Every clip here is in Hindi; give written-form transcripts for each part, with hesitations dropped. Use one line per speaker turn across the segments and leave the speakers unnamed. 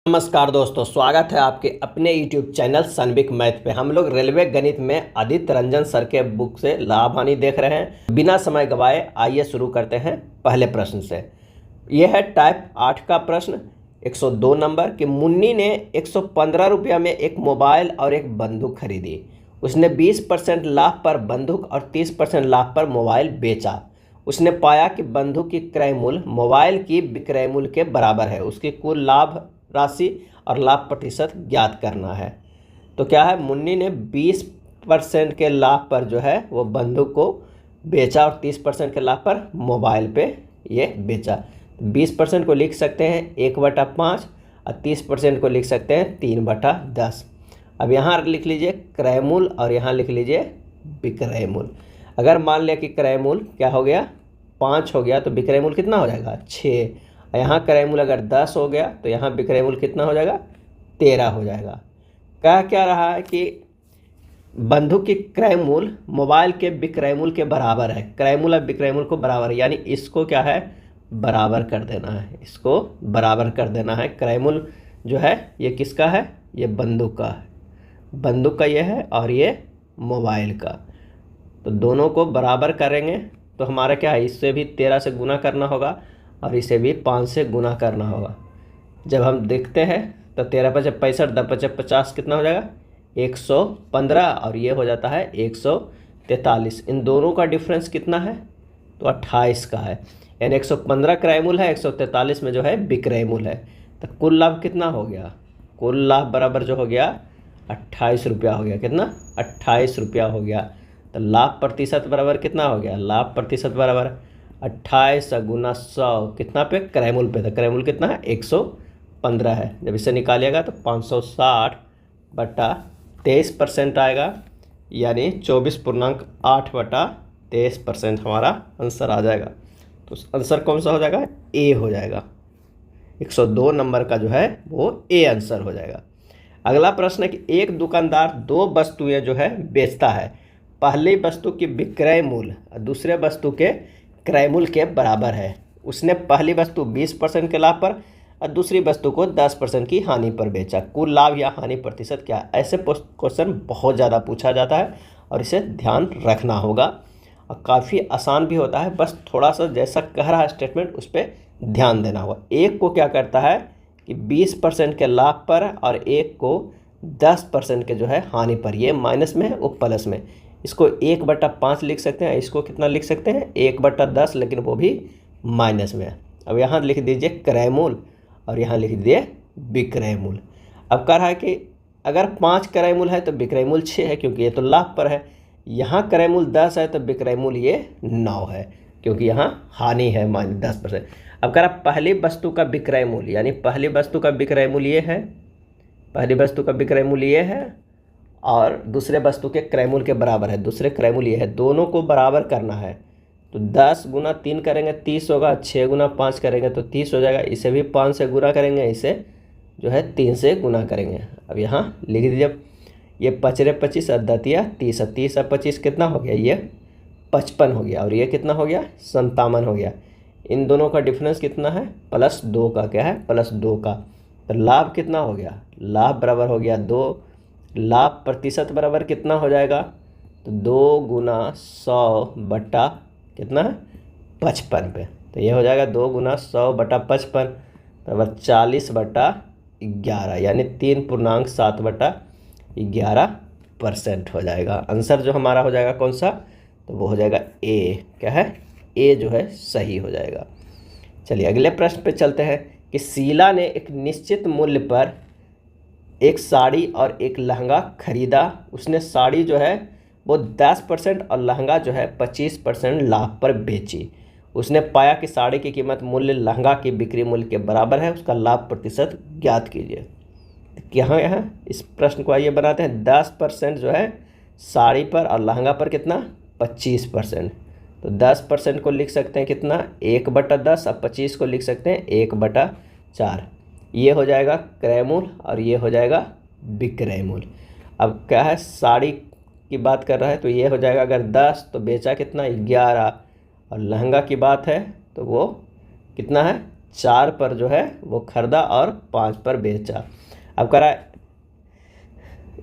नमस्कार दोस्तों, स्वागत है आपके अपने YouTube चैनल सनबिक मैथ पे। हम लोग रेलवे गणित में आदित्य रंजन सर के बुक से लाभ हानि देख रहे हैं। बिना समय गवाए आइए शुरू करते हैं पहले प्रश्न से। यह है टाइप 8 का प्रश्न 102 नंबर कि मुन्नी ने 115 रुपया में एक मोबाइल और एक बंदूक खरीदी। उसने 20% लाभ पर बंदूक और 30% लाभ पर मोबाइल बेचा। उसने पाया कि बंदूक की क्रय मूल्य मोबाइल की विक्रय मूल्य के बराबर है। उसकी कुल लाभ राशि और लाभ प्रतिशत ज्ञात करना है। तो क्या है, मुन्नी ने 20% के लाभ पर जो है वो बंदूक को बेचा और 30% के लाभ पर मोबाइल पे ये बेचा। 20% को लिख सकते हैं 1/5 और 30% को लिख सकते हैं 3/10। अब यहाँ लिख लीजिए क्रय मूल्य और यहाँ लिख लीजिए विक्रय मूल्य। अगर मान लिया कि क्रय मूल्य क्या हो गया 5 हो गया तो विक्रय मूल्य कितना हो जाएगा 6। यहाँ क्रय मूल्य अगर 10 हो गया तो यहाँ विक्रय मूल्य कितना हो जाएगा 13 हो जाएगा। कह क्या रहा है कि बंदूक की क्रय मूल्य मोबाइल के विक्रय मूल्य के बराबर है। क्रय मूल्य और विक्रय मूल्य को बराबर है, यानी इसको क्या है बराबर कर देना है। इसको बराबर कर देना है। क्रय मूल्य जो है ये किसका है, ये बंदूक का है। बंदूक का ये है और ये मोबाइल का। तो दोनों को बराबर करेंगे तो हमारा क्या है, इससे भी 13 से गुना करना होगा और इसे भी 5 से गुना करना होगा। जब हम देखते हैं तो 13 × 5 = 65, 10 × 5 = 50 कितना हो जाएगा 115 और ये हो जाता है 143। इन दोनों का डिफरेंस कितना है तो 28 का है। यानी 115 क्रय मूल्य है, 143 में जो है विक्रय मूल्य है। तो कुल लाभ कितना हो गया, कुल लाभ बराबर जो हो गया 28 रुपया हो गया। कितना 28 रुपया हो गया। तो लाभ प्रतिशत बराबर कितना हो गया, लाभ प्रतिशत बराबर 28 × 100 कितना पे क्रय मूल्य पे था। क्रय मूल्य कितना है 115 है। जब इसे निकालिएगा तो 560/23% आएगा, यानी 24.8/23% हमारा आंसर आ जाएगा। तो आंसर कौन सा हो जाएगा, ए हो जाएगा। 102 नंबर का जो है वो ए आंसर हो जाएगा। अगला प्रश्न है कि एक दुकानदार 2 वस्तुएं जो है बेचता है। पहली वस्तु की विक्रय मूल्य और दूसरे वस्तु के क्रय मूल्य के बराबर है। उसने पहली वस्तु 20% के लाभ पर और दूसरी वस्तु को 10% की हानि पर बेचा। कुल लाभ या हानि प्रतिशत क्या है। ऐसे क्वेश्चन बहुत ज़्यादा पूछा जाता है और इसे ध्यान रखना होगा और काफ़ी आसान भी होता है। बस थोड़ा सा जैसा कह रहा है स्टेटमेंट उस पर ध्यान देना होगा। एक को क्या करता है कि 20% के लाभ पर और एक को 10% के जो है हानि पर। ये माइनस में है वो प्लस में। इसको 1/5 लिख सकते हैं, इसको कितना लिख सकते हैं 1/10, लेकिन वो भी माइनस में है। अब यहाँ लिख दीजिए क्रय मूल्य और यहाँ लिख दीजिए विक्रय मूल्य। अब कह रहा है कि अगर 5 क्रय मूल्य है तो विक्रय मूल्य 6 है, क्योंकि ये तो लाभ पर है। यहाँ क्रय मूल्य 10 है तो विक्रय मूल्य ये 9 है, क्योंकि यहाँ हानि है -10%। अब कह रहा पहली वस्तु का विक्रय मूल्य, यानी पहली वस्तु का विक्रय मूल्य ये है, पहली वस्तु का विक्रय मूल्य ये है और दूसरे वस्तु के क्रय मूल्य के बराबर है। दूसरे क्रय मूल्य है, दोनों को बराबर करना है। तो 10 × 3 करेंगे 30 होगा, 6 × 5 करेंगे तो 30 हो जाएगा। इसे भी 5 से गुना करेंगे, इसे जो है 3 से गुना करेंगे। अब यहाँ लिख दीजिए ये 5 × 25 और 30 और 30 और 25 कितना हो गया, ये 55 हो गया और ये कितना हो गया 57 हो गया। इन दोनों का डिफरेंस कितना है +2 का। क्या है +2 का। तो लाभ कितना हो गया, लाभ बराबर हो गया 2। लाभ प्रतिशत बराबर कितना हो जाएगा तो 2 × 100 बटा कितना है 55 पे। तो ये हो जाएगा 2 × 100 बटा 55 बराबर 40/11, यानी 3.7/11% हो जाएगा। आंसर जो हमारा हो जाएगा कौन सा, तो वो हो जाएगा ए। क्या है, ए जो है सही हो जाएगा। चलिए अगले प्रश्न पे चलते हैं कि शीला ने एक निश्चित मूल्य पर एक साड़ी और एक लहंगा खरीदा। उसने साड़ी जो है वो 10% और लहंगा जो है 25% लाभ पर बेची। उसने पाया कि साड़ी की कीमत मूल्य लहंगा की बिक्री मूल्य के बराबर है। उसका लाभ प्रतिशत ज्ञात कीजिए। यहाँ यहाँ इस प्रश्न को आइए बनाते हैं। 10% जो है साड़ी पर और लहंगा पर कितना 25%। तो 10% को लिख सकते हैं कितना 1/10 और 25 को लिख सकते हैं 1/4। ये हो जाएगा क्रय मूल्य और ये हो जाएगा विक्रय मूल्य। अब क्या है, साड़ी की बात कर रहा है तो ये हो जाएगा अगर 10 तो बेचा कितना 11, और लहंगा की बात है तो वो कितना है 4 पर जो है वो खरीदा और 5 पर बेचा। अब कह रहा है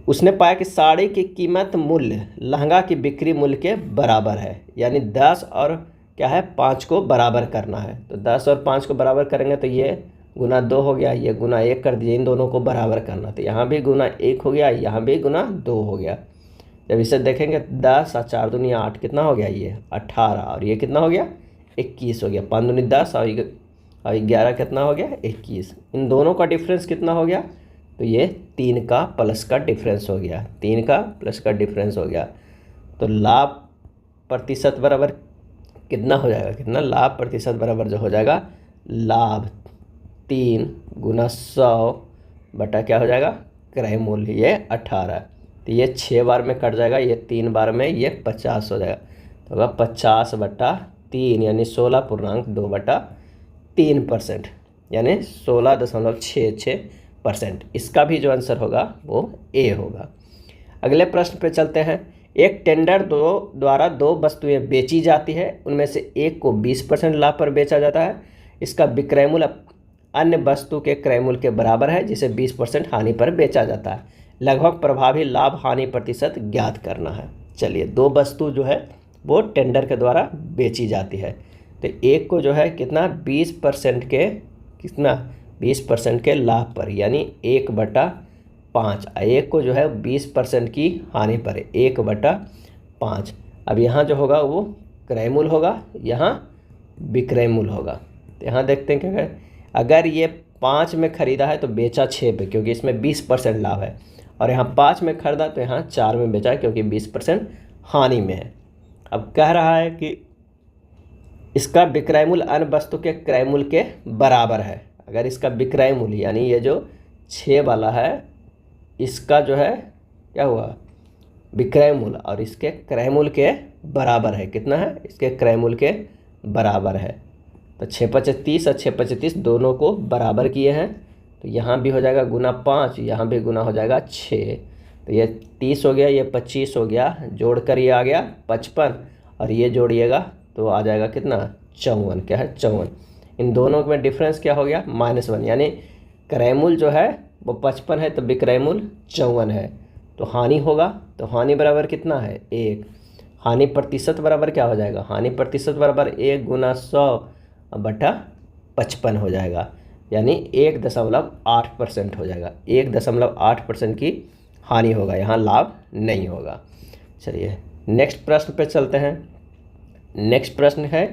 उसने पाया कि साड़ी की कीमत मूल्य लहंगा की बिक्री मूल्य के बराबर है, यानी 10 और क्या है 5 को बराबर करना है। तो 10 और 5 को बराबर करेंगे तो ये गुना 2 हो गया, ये गुना 1 कर दिए, इन दोनों को बराबर करना। तो यहाँ भी गुना 1 हो गया, यहाँ भी गुना 2 हो गया। जब इसे देखेंगे 10 और 4 दूनी 8 कितना हो गया, ये 18, और ये कितना हो गया 21 हो गया। 5 दूनी 10 और 11 कितना हो गया 21। इन दोनों का डिफरेंस कितना हो गया, तो ये 3 का प्लस का डिफरेंस हो गया, 3 का प्लस का डिफरेंस हो गया। तो लाभ प्रतिशत बराबर कितना हो जाएगा, कितना लाभ प्रतिशत बराबर जो हो जाएगा लाभ 3 गुना 100 बटा क्या हो जाएगा क्रय मूल्य, ये 18। तो ये 6 बार में कट जाएगा, ये 3 बार में, ये 50 हो जाएगा। तो होगा 50 बटा 3 यानी 16.2 बटा 3%, यानी 16.66%। इसका भी जो आंसर होगा वो ए होगा। अगले प्रश्न पे चलते हैं। एक टेंडर द्वारा 2 वस्तुएं बेची जाती है, उनमें से एक को 20% लाभ पर बेचा जाता है। इसका विक्रय मूल्य अन्य वस्तु के क्रय मूल्य के बराबर है, जिसे 20% हानि पर बेचा जाता है। लगभग प्रभावी लाभ हानि प्रतिशत ज्ञात करना है। चलिए 2 वस्तु जो है वो टेंडर के द्वारा बेची जाती है। तो एक को जो है कितना 20% के, कितना 20% के लाभ पर, यानी 1/5। एक को जो है 20% की हानि पर, 1/5। अब यहाँ जो होगा वो क्रय मूल्य होगा, यहाँ विक्रय मूल्य होगा। तो यहाँ देखते हैं क्या, अगर ये 5 में ख़रीदा है तो बेचा 6 पे, क्योंकि इसमें 20% लाभ है, और यहाँ 5 में ख़रीदा तो यहाँ 4 में बेचा, क्योंकि 20% हानि में है। अब कह रहा है कि इसका विक्रय मूल्य अन्य वस्तु के क्रय मूल्य के बराबर है। अगर इसका विक्रय मूल्य यानी ये जो 6 वाला है, इसका जो है क्या हुआ विक्रय मूल्य और इसके क्रय मूल्य के बराबर है, कितना है इसके क्रय मूल्य के बराबर है। तो 6×5 और 6×5 दोनों को बराबर किए हैं, तो यहाँ भी हो जाएगा गुना 5, यहाँ भी गुना हो जाएगा 6। तो ये 30 हो गया, ये 25 हो गया, जोड़कर ये आ गया 55, और ये जोड़िएगा तो आ जाएगा कितना 54, क्या है 54। इन दोनों में डिफरेंस क्या हो गया -1, यानी क्रय मूल्य जो है वो 55 है तो विक्रय मूल्य 54 है। तो हानि होगा, तो हानि बराबर कितना है 1। हानि प्रतिशत बराबर क्या हो जाएगा, हानि प्रतिशत बराबर 1 गुना 100 बटा 55 हो जाएगा, यानी 1.8% हो जाएगा। 1.8% की हानि होगा, यहाँ लाभ नहीं होगा। चलिए नेक्स्ट प्रश्न पे चलते हैं। नेक्स्ट प्रश्न है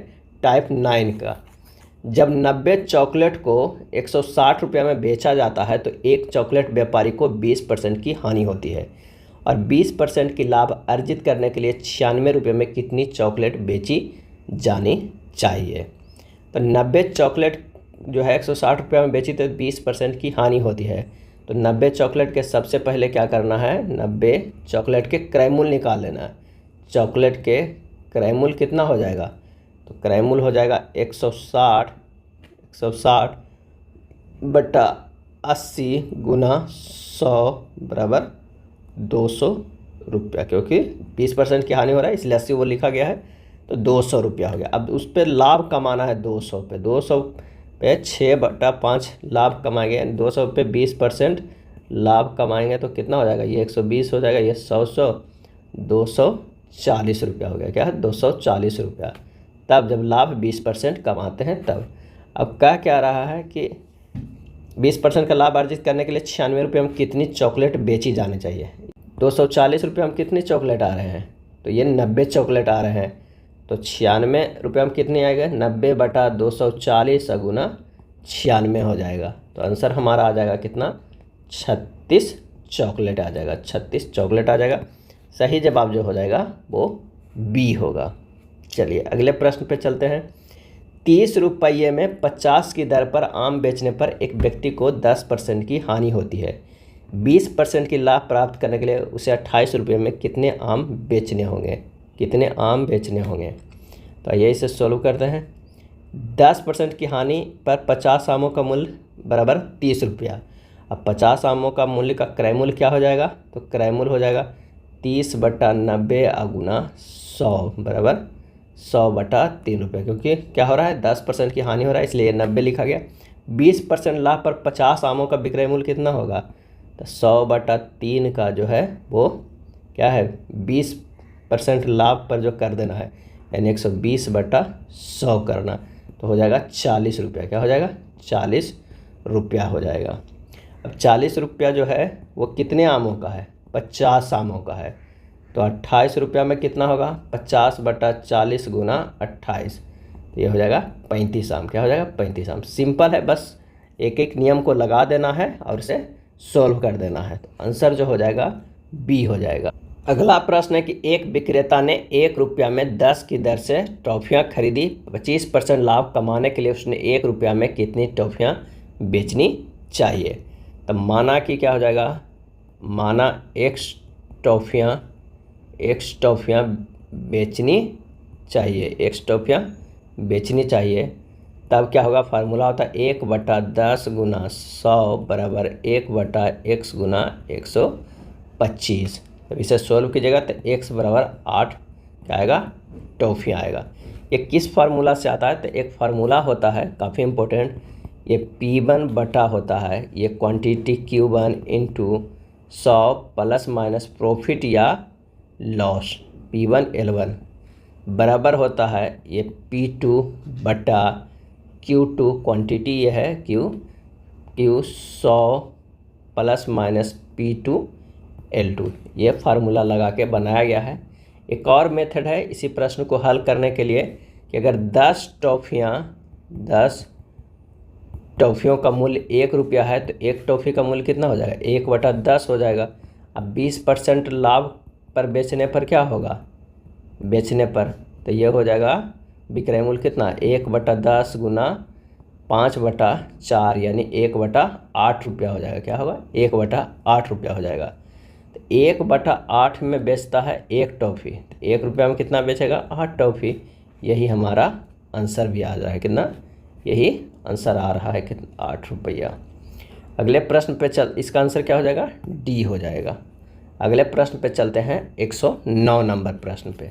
टाइप 9 का। जब 90 चॉकलेट को 160 रुपये में बेचा जाता है तो एक चॉकलेट व्यापारी को 20% की हानि होती है, और 20% की लाभ अर्जित करने के लिए 96 रुपये में कितनी चॉकलेट बेची जानी चाहिए। तो 90 चॉकलेट जो है 160 रुपये में बेची तो 20% की हानि होती है। तो 90 चॉकलेट के सबसे पहले क्या करना है, 90 चॉकलेट के क्रय मूल्य निकाल लेना है। चॉकलेट के क्रय मूल्य कितना हो जाएगा, तो क्रय मूल्य हो जाएगा 160 बटा 80 गुना 100 बराबर 200 रुपया, क्योंकि 20% की हानि हो रहा है इसलिए 80 वो लिखा गया है, तो 200 रुपया हो गया। अब उस पर लाभ कमाना है 200 पे, 200 पे 6/5 लाभ कमाएंगे, 200 पे 20% लाभ कमाएंगे तो कितना हो जाएगा, ये 120 हो जाएगा, ये 100 240 रुपया हो गया, क्या है 240 रुपया। तब जब लाभ 20% कमाते हैं तब। अब क्या रहा है कि 20% का लाभ अर्जित करने के लिए 96 रुपये में कितनी चॉकलेट बेची जानी चाहिए। 240 रुपये में कितनी चॉकलेट आ रहे हैं, तो ये 90 चॉकलेट आ रहे हैं, तो 96 रुपये में कितने आएगा, 90 बटा 240 गुना 96 हो जाएगा। तो आंसर हमारा आ जाएगा कितना 36 चॉकलेट आ जाएगा, 36 चॉकलेट आ जाएगा। सही जवाब जो हो जाएगा वो बी होगा। चलिए अगले प्रश्न पे चलते हैं। 30 रुपये में 50 की दर पर आम बेचने पर एक व्यक्ति को 10% की हानि होती है। 20% की लाभ प्राप्त करने के लिए उसे 28 रुपये में कितने आम बेचने होंगे, कितने आम बेचने होंगे। तो आइए इसे सोल्व करते हैं। 10% की हानि पर 50 आमों का मूल्य बराबर 30 रुपया। अब 50 आमों का मूल्य का क्रय मूल्य क्या हो जाएगा, तो क्रय मूल्य हो जाएगा 30 बटा 90 गुना 100 बराबर 100/3 रुपये, क्योंकि क्या हो रहा है 10% की हानि हो रहा है, इसलिए 90 लिखा गया। 20% लाभ पर 50 आमों का विक्रय मूल्य कितना होगा? तो 100/3 का जो है वो क्या है, 20% लाभ पर जो कर देना है, यानी 120/100 करना, तो हो जाएगा 40 रुपया। क्या हो जाएगा? 40 रुपया हो जाएगा। अब 40 रुपया जो है वो कितने आमों का है? 50 आमों का है। तो 28 रुपया में कितना होगा? 50/40 गुना 28, तो ये हो जाएगा 35 आम। क्या हो जाएगा? 35 आम। सिंपल है, बस एक एक नियम को लगा देना है और इसे सॉल्व कर देना है। तो आंसर जो हो जाएगा बी हो जाएगा। अगला प्रश्न है कि एक विक्रेता ने 1 रुपया में 10 की दर से टॉफ़ियाँ खरीदी। 25% लाभ कमाने के लिए उसने 1 रुपया में कितनी टॉफ़ियाँ बेचनी चाहिए? तब माना कि क्या हो जाएगा, माना एक्स टॉफ़ियाँ बेचनी चाहिए, एक्स टॉफ़ियाँ बेचनी चाहिए। तब क्या होगा, फार्मूला होता है 1/10 गुना 100 बराबर 1/x गुना 125। तो इसे सोल्व कीजिएगा तो x बराबर 8 क्या आएगा? टॉफ़ियाँ आएगा। ये किस फार्मूला से आता है? तो एक फार्मूला होता है काफ़ी इम्पोर्टेंट, ये P1 बटा होता है ये quantity Q1 into 100 plus minus profit या लॉस P1 L1 बराबर होता है ये P2 बटा Q2, क्वांटिटी ये है Q 100 plus minus P2 L2। ये फार्मूला लगा के बनाया गया है। एक और मेथड है इसी प्रश्न को हल करने के लिए कि अगर 10 टॉफ़ियों का मूल्य 1 रुपया है तो एक टॉफ़ी का मूल्य कितना हो जाएगा? 1/10 हो जाएगा। अब 20% लाभ पर बेचने पर क्या होगा? बेचने पर तो ये हो जाएगा विक्रय मूल्य कितना? 1/10 गुना 5/4 यानी 1/8 रुपया हो जाएगा। क्या होगा? 1/8 रुपया हो जाएगा। तो 1/8 में बेचता है एक टॉफ़ी, तो 1 रुपया में कितना बेचेगा? 8 टॉफ़ी। यही हमारा आंसर भी आ रहा है कितना? यही आंसर आ रहा है कितना? 8 रुपया। अगले प्रश्न पे इसका आंसर क्या हो जाएगा? डी हो जाएगा। अगले प्रश्न पे चलते हैं 109 नंबर प्रश्न पे।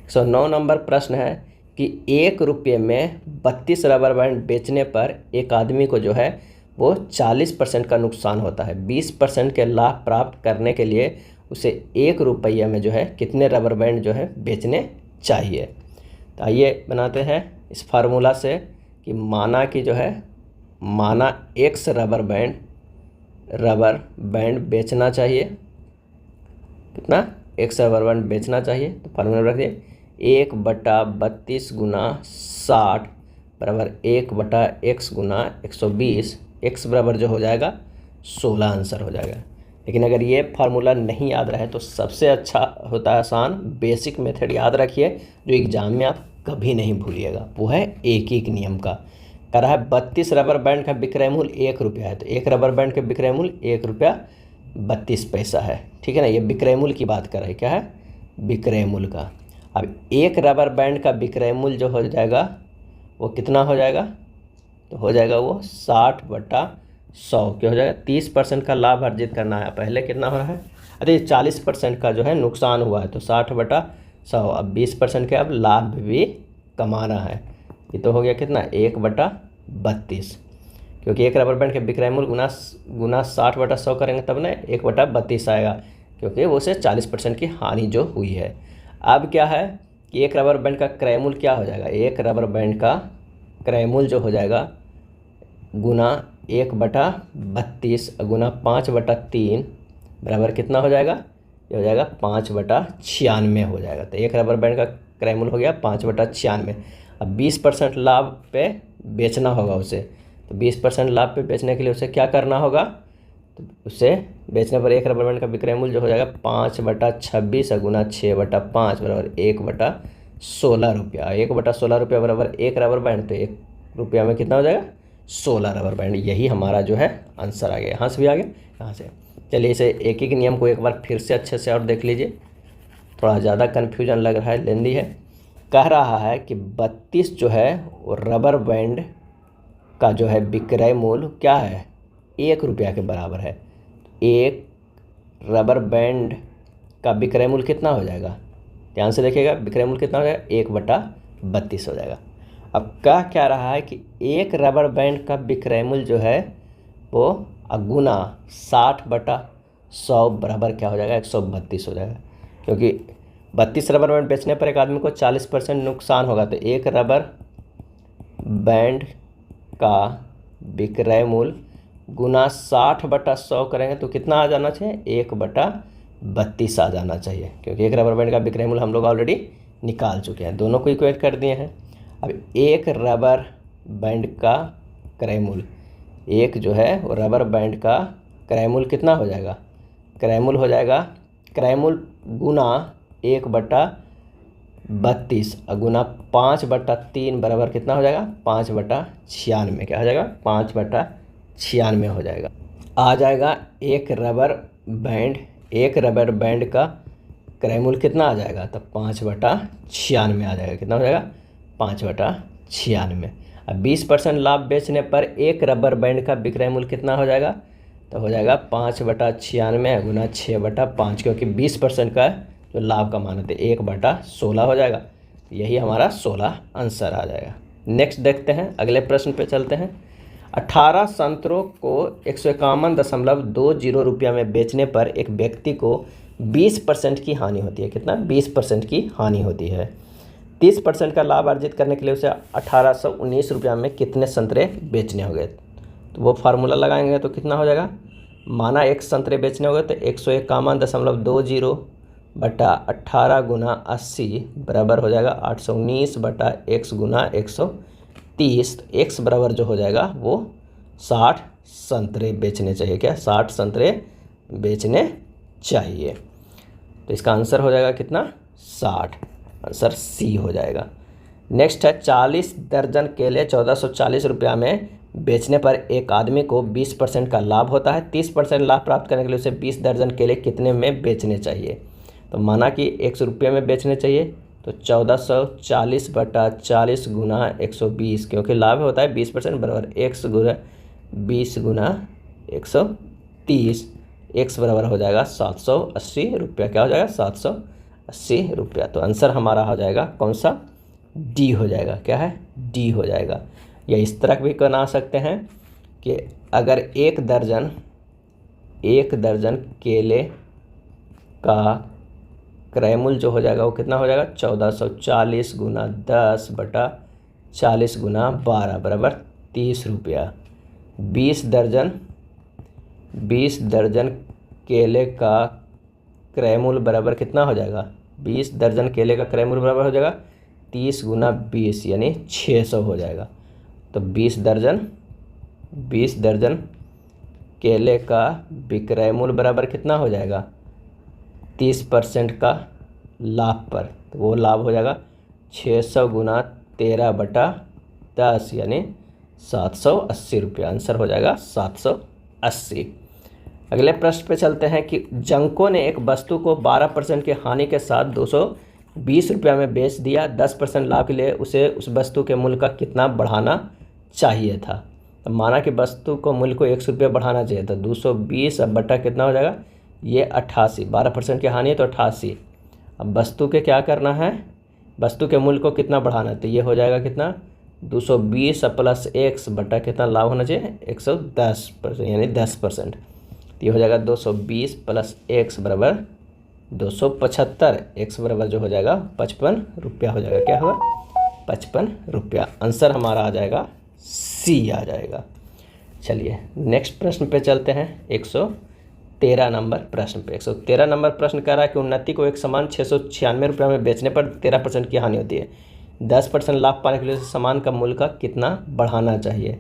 109 नंबर प्रश्न है कि 1 रुपये में 32 रबर बैंड बेचने पर एक आदमी को जो है वो 40% का नुकसान होता है। 20% के लाभ प्राप्त करने के लिए उसे 1 रुपये में जो है कितने रबर बैंड जो है बेचने चाहिए? तो आइए बनाते हैं इस फार्मूला से कि माना कि जो है माना x रबर बैंड बेचना चाहिए, कितना? x रबर बैंड बेचना चाहिए। तो फार्मूला रख दिए 1/32 गुना 60 बराबर 1/x गुना 120। x बराबर जो हो जाएगा 16 आंसर हो जाएगा। लेकिन अगर ये फार्मूला नहीं याद रहे तो सबसे अच्छा होता है आसान बेसिक मेथड याद रखिए, जो एग्जाम में आप कभी नहीं भूलिएगा। वो है एक नियम का। कह रहा है 32 रबर बैंड का विक्रय मूल्य 1 रुपया है, तो एक रबर बैंड का विक्रय मूल्य 1 रुपया 32 पैसा है। ठीक है ना, ये विक्रय मूल्य की बात कर रहा है। क्या है? विक्रय मूल्य का। अब एक रबर बैंड का विक्रय मूल्य जो हो जाएगा वो कितना हो जाएगा? तो हो जाएगा वो 60/100। क्या हो जाएगा? 30% का लाभ अर्जित करना है। पहले कितना हो रहा है? अरे 40% का जो है नुकसान हुआ है, तो 60/100। अब 20% के अब लाभ भी कमाना है। ये तो हो गया कितना? 1/32, क्योंकि एक रबर बैंड के विक्रय मूल्य गुना 60/100 करेंगे तब ना 1/32 आएगा, क्योंकि वो से 40% की हानि जो हुई है। अब क्या है कि एक रबर बैंड का क्रय मूल्य क्या हो जाएगा? एक रबर बैंड का क्रय मूल्य जो हो जाएगा गुना 1/32 गुना 5/3 बराबर कितना हो जाएगा? ये हो जाएगा 5/96 हो जाएगा। तो एक रबर बैंड का क्रय मूल्य हो गया 5/96। अब 20% लाभ पे बेचना होगा उसे, तो 20% लाभ पे बेचने के लिए उसे क्या करना होगा? तो उसे बेचने पर एक रबर बैंड का विक्रय मूल्य जो हो जाएगा 5/26 गुना 6/5 बराबर 1/16 रुपया। 1/16 रुपया बराबर एक रबर बैंड, तो 1 रुपया में कितना हो जाएगा? 16 रबर बैंड। यही हमारा जो है आंसर आ गया। यहाँ से भी आ गया, यहाँ से। चलिए इसे एक नियम को एक बार फिर से अच्छे से और देख लीजिए, थोड़ा ज़्यादा कन्फ्यूजन लग रहा है, लेंदी है। कह रहा है कि 32 जो है वो रबर बैंड का जो है विक्रय मूल्य क्या है? 1 रुपया के बराबर है। एक रबर बैंड का विक्रय मूल्य कितना हो जाएगा? ध्यान से देखिएगा, विक्रय मूल्य कितना हो जाएगा? 32 हो जाएगा। अब कह क्या रहा है कि एक रबर बैंड का विक्रय मूल्य जो है वो गुना 60/100 बराबर क्या हो जाएगा, 132 हो जाएगा। क्योंकि 32 रबर बैंड बेचने पर एक आदमी को 40% नुकसान होगा, तो एक रबर बैंड का विक्रय मूल्य गुना 60/100 करेंगे तो कितना आ जाना चाहिए, 1/32 आ जाना चाहिए। क्योंकि एक रबर बैंड का विक्रय मूल्य हम लोग ऑलरेडी निकाल चुके हैं, दोनों को इक्वेट कर दिए हैं। अब एक रबर बैंड का क्रय मूल्य, एक जो है वो रबर बैंड का क्रय मूल्य कितना हो जाएगा, क्रय मूल्य हो जाएगा, क्रय मूल्य गुना 1/32 और गुना 5/3 बराबर कितना हो जाएगा, 5/96। क्या हो जाएगा, 5/96 हो जाएगा। आ जाएगा एक रबर बैंड का क्रय मूल्य कितना आ जाएगा, तब 5/96 आ जाएगा। कितना हो जाएगा, 5/96। अब 20% लाभ बेचने पर एक रबर बैंड का विक्रय मूल्य कितना हो जाएगा, तो हो जाएगा 5/96 गुना 6/5, क्योंकि 20% का जो लाभ का मान होता है 1/16 हो जाएगा। यही हमारा 16 आंसर आ जाएगा। नेक्स्ट देखते हैं, अगले प्रश्न पे चलते हैं। 18 संतरों को 151.20 रुपया में बेचने पर एक व्यक्ति को 20% की हानि होती है। कितना, 20% की हानि होती है। 30% का लाभ अर्जित करने के लिए उसे 1819 रुपया में कितने संतरे बेचने होंगे। तो वो फार्मूला लगाएंगे तो कितना हो जाएगा, माना एक संतरे बेचने होंगे तो 151.20 बटा 18 गुना 80 बराबर हो जाएगा 819/x गुना 130। तो x बराबर जो हो जाएगा वो 60 संतरे बेचने चाहिए। क्या, 60 संतरे बेचने चाहिए। तो इसका आंसर हो जाएगा कितना, 60। आंसर सी हो जाएगा। नेक्स्ट है, 40 दर्जन केले 1440 रुपया में बेचने पर एक आदमी को 20% का लाभ होता है। 30% लाभ प्राप्त करने के लिए उसे 20 दर्जन केले कितने में बेचने चाहिए। तो माना कि 100 रुपये में बेचने चाहिए, तो 1440/40 गुना 120, क्योंकि लाभ होता है 20% बराबर 1 गुना 20 गुना 130। x बराबर हो जाएगा 780 रुपया। क्या हो जाएगा, 780 रुपया। तो आंसर हमारा हो जाएगा कौन सा, डी हो जाएगा। क्या है, डी हो जाएगा। या इस तरह भी बना सकते हैं कि अगर एक दर्जन केले का क्रय मूल्य जो हो जाएगा वो कितना हो जाएगा, 1440 गुना 10/40 गुना 12 बराबर 30 रुपया। 20 दर्जन केले का क्रय मूल्य बराबर कितना हो जाएगा, 20 दर्जन केले का क्रय मूल्य बराबर हो जाएगा 30 गुना 20 यानी 600 हो जाएगा। तो 20 दर्जन केले का विक्रय मूल्य बराबर कितना हो जाएगा, 30% का लाभ पर, तो वो लाभ हो जाएगा 600 गुना 13/10 यानी 780 रुपया। आंसर हो जाएगा 780। अगले प्रश्न पे चलते हैं कि जंको ने एक वस्तु को 12% की हानि के साथ 220 रुपया में बेच दिया। 10% लाभ के लिए उसे उस वस्तु के मूल्य का कितना बढ़ाना चाहिए था। तो माना कि वस्तु को मूल्य को 100 रुपया बढ़ाना चाहिए था। 220 अब बटा कितना हो जाएगा, ये 88। 12% की हानि है तो 88। अब वस्तु के क्या करना है, वस्तु के मूल्य को कितना बढ़ाना है, तो ये हो जाएगा कितना, 220 प्लस x बटा कितना लाभ होना चाहिए, 110% यानी 10%। तो ये हो जाएगा 220 प्लस x बराबर 275। x बराबर जो हो जाएगा 55 रुपया हो जाएगा। क्या होगा, 55 रुपया। आंसर हमारा आ जाएगा सी आ जाएगा। चलिए नेक्स्ट प्रश्न पे चलते हैं। 113 नंबर प्रश्न पे। 113 नंबर प्रश्न कह रहा है कि उन्नति को एक समान 696 रुपये में बेचने पर 13% की हानि होती है। 10% लाभ पाने के लिए सामान का मूल्य का कितना बढ़ाना चाहिए।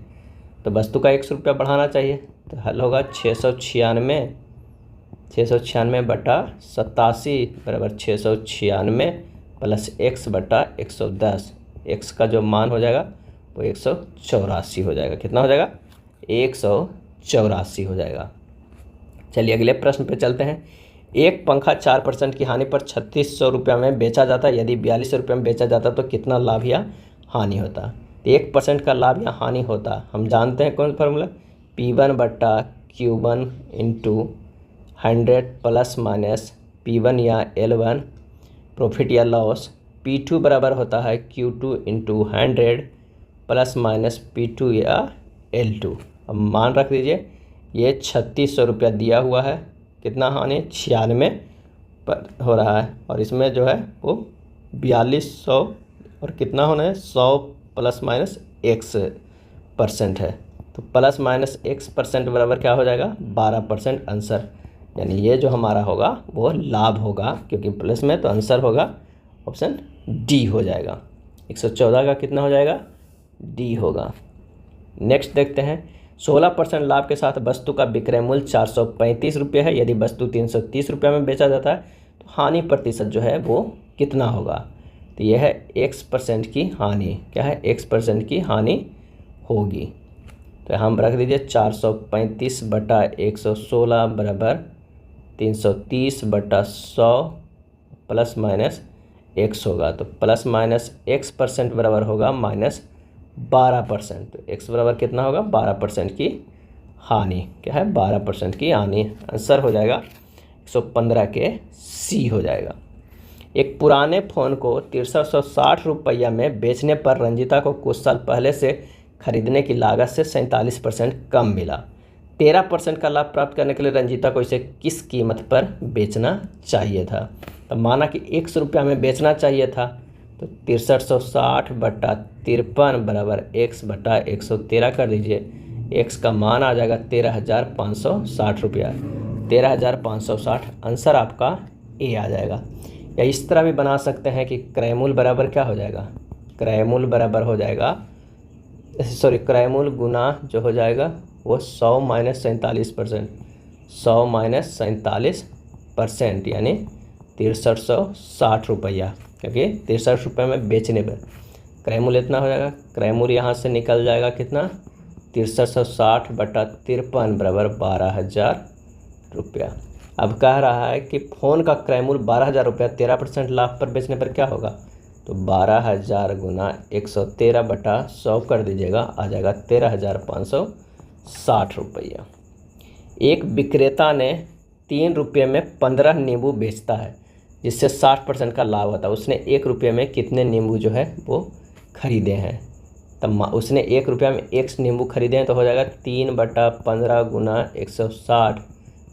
तो वस्तु का 100 रुपया बढ़ाना चाहिए, तो हल होगा 696 बटा 87 बराबर 696 प्लस x बटा 110। x का जो मान हो जाएगा वो 184 हो जाएगा। कितना हो जाएगा, 184 हो जाएगा। चलिए अगले प्रश्न पे चलते हैं। एक पंखा 4% की हानि पर 3600 रुपया में बेचा जाता है। यदि 4200 रुपये में बेचा जाता तो कितना लाभ या हानि होता। 1% का लाभ या हानि होता, हम जानते हैं कौन formula, P1/Q1 into 100 plus minus P1 या L1 प्रॉफिट या लॉस P2 बराबर होता है Q2 into 100 plus minus P2 या L2। अब मान रख दीजिए ये 3600 रुपया दिया हुआ है, कितना हानि 96 पर हो रहा है, और इसमें जो है वो 4200 और कितना होना है 100 प्लस माइनस x% है। तो प्लस माइनस x% बराबर क्या हो जाएगा 12% आंसर, यानी ये जो हमारा होगा वो लाभ होगा, क्योंकि प्लस में तो आंसर होगा ऑप्शन डी हो जाएगा। 114 का कितना हो जाएगा डी होगा। नेक्स्ट देखते हैं 16% लाभ के साथ वस्तु का विक्रय मूल्य 435 रुपये है। यदि वस्तु 330 रुपये में बेचा जाता है तो हानि प्रतिशत जो है वो कितना होगा। तो यह है x% की हानि, क्या है x% की हानि होगी। तो हम रख दीजिए 435 बटा 116 बराबर 330 बटा 100 प्लस माइनस x होगा। तो प्लस माइनस x% बराबर होगा माइनस 12%। तो x बराबर कितना होगा 12% की हानि, क्या है 12% की हानि। आंसर हो जाएगा 115 के सी हो जाएगा। एक पुराने फ़ोन को 6360 रुपया में बेचने पर रंजीता को कुछ साल पहले से खरीदने की लागत से 47% कम मिला। 13% का लाभ प्राप्त करने के लिए रंजीता को इसे किस कीमत पर बेचना चाहिए था। तो माना कि 100 रुपया में बेचना चाहिए था, तो 6360 बटा 53 बराबर x बटा 113 कर दीजिए। x का मान आ जाएगा 13,560 रुपया, 13,560 आंसर आपका ए आ जाएगा। या इस तरह भी बना सकते हैं कि क्रय मूल्य बराबर क्या हो जाएगा, क्रय मूल्य बराबर हो जाएगा क्रय मूल्य गुना जो हो जाएगा वो 100 माइनस 47%, 100 माइनस 47% यानी 6360 रुपया, क्योंकि 63 रुपये में बेचने पर क्रय मूल्य इतना हो जाएगा। क्रय मूल्य यहाँ से निकल जाएगा कितना 6360 बटा 53 बराबर 12,000 रुपया। अब कह रहा है कि फ़ोन का क्रय मूल्य 12,000 रुपया 13% लाभ पर बेचने पर क्या होगा। तो 12,000 गुना 113 बटा 100 कर दीजिएगा, आ जाएगा 13,560 रुपया। एक विक्रेता ने 3 रुपये में 15 नींबू बेचता है, जिससे 60% का लाभ होता है। उसने 1 रुपये में कितने नींबू जो है वो खरीदे हैं। तब उसने 1 रुपया में x नींबू खरीदे हैं, तो हो जाएगा 3 बटा 15 गुना 160